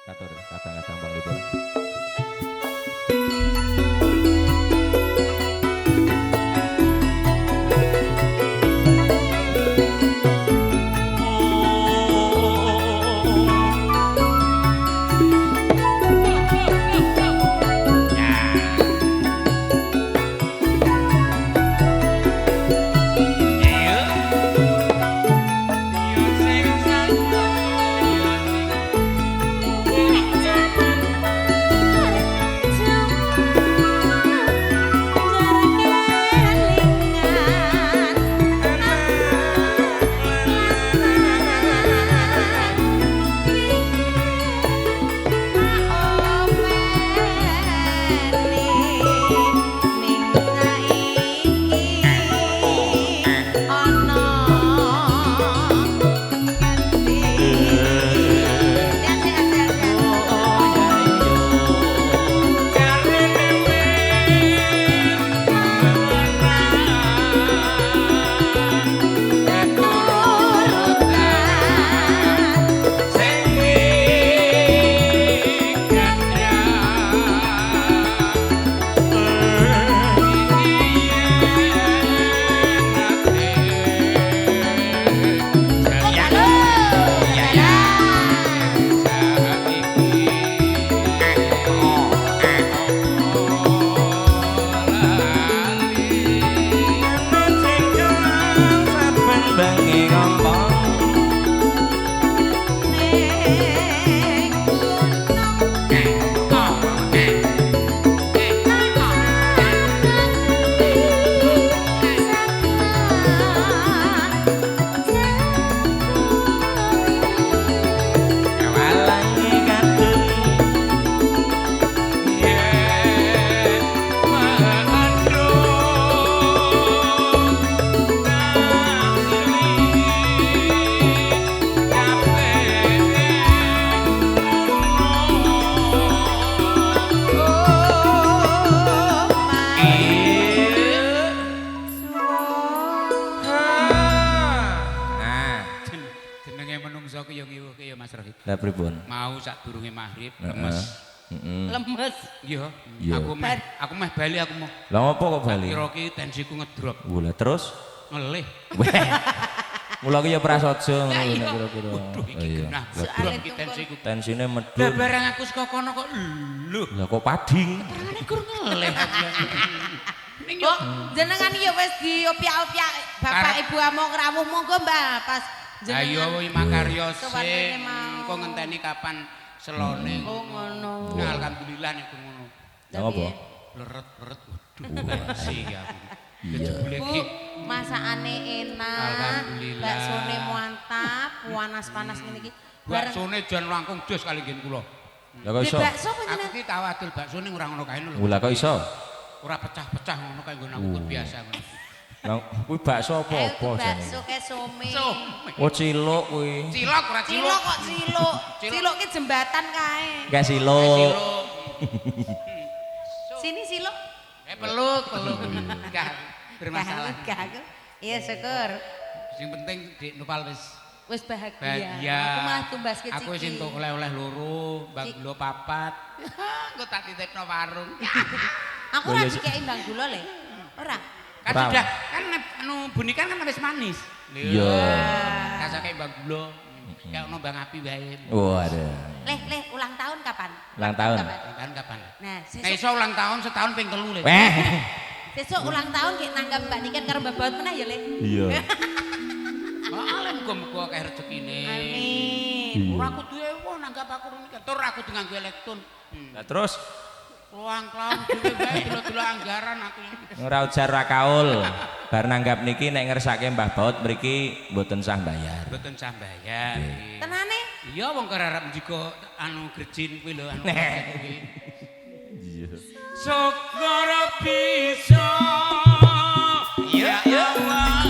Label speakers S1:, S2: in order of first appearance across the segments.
S1: Katur kadang-kadang Bang Libur. Lah pripun?
S2: Mau sadurunge maghrib lemes.
S3: Lemes.
S2: Iya.
S1: Iya.
S2: Aku meh bali aku mau.
S1: Lah ngopo kok bali?
S2: Kira ki tensiku ngedrop.
S1: Lah terus
S2: Ngelih.
S1: mula ki ya prasaja ngono nek kira-kira.
S2: Waduh iki genah. Drop ki tensiku.
S1: Tensine medhun.
S2: Lah barang aku saka kono kok lho.
S1: Lah kok pading.
S2: Terangane kur ngelih. Ning yo
S3: Jenengan ya wis diopyak-opyak Bapak Ibu among rawuh monggo Mbah pas
S2: ayo makarya
S3: Kewanene
S2: sing
S3: mau.
S2: engko ngenteni kapan selone.
S3: Oh ngono.
S2: Nah, alhamdulillah nek ngono.
S1: Lah ngopo?
S2: Leret-leret waduh sih aku.
S1: Iya.
S3: Bu, masakane enak.
S2: Alhamdulillah.
S3: Baksone mantap, panas-panas ngene iki.
S2: Baksone jan langkung dos kali ngen kula.
S1: Lah kok iso?
S3: Bakso
S2: Aku
S3: panjenengan.
S2: ki tau adol baksone ora ngono kae lho.
S1: Lah kok iso?
S2: Ora pecah-pecah ngono kae nggon aku biasa ngono.
S1: Lah kuwi bakso apa-apa jane?
S3: Bakso ke some.
S1: Oh cilok kuwi.
S2: Cilok ora
S3: Cilok
S2: cilok.
S3: kok cilok. Cilok ki jembatan kae.
S1: Kayak silok.
S3: Sini silok.
S2: Peluk. Enggak bermasalah.
S3: Gak. Iya syukur.
S2: Sing penting Dik Nopal wis
S3: Wis bahagia.
S2: bahagia.
S3: Aku malah tumbas ke
S2: Aku wis entuk oleh-oleh loro, Mbak Gula papat. Engko tak titipno warung.
S3: Aku ora dikeki Mbang Gula le. Ora.
S2: Kan
S1: Ora.
S2: sudah kan anu bunikan kan wis manis.
S1: Iya.
S2: Kasake Mbak Gula. Kayak ono Bang Api wae.
S1: Waduh.
S3: Leh, ulang tahun kapan?
S1: Ulang tahun.
S2: Kan kapan?
S3: Nah,
S2: Nek iso ulang tahun setahun ping 3 le.
S1: Weh.
S3: sesuk ulang tahun ki nanggap Mbak Niken karo Mbak Baut meneh ya, Le.
S1: Iya.
S2: Malah muga-muga akeh rezekine.
S3: Amin.
S2: Ora kudu ewo nanggap aku nikah. Tur aku nganggo elektron.
S1: Lah terus
S2: Ruang klaun dhewe wae dulu anggaran aku.
S1: ora ujar ra kaul. Bar nanggap niki nek ngersake Mbah Baut mriki mboten sah bayar.
S2: Mboten sah bayar.
S3: Tenane?
S2: Iya wong kerarep njiko anu grejin kuwi lho anu kuwi.
S1: Iya.
S2: Syukur bisa ya Allah.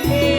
S3: iki.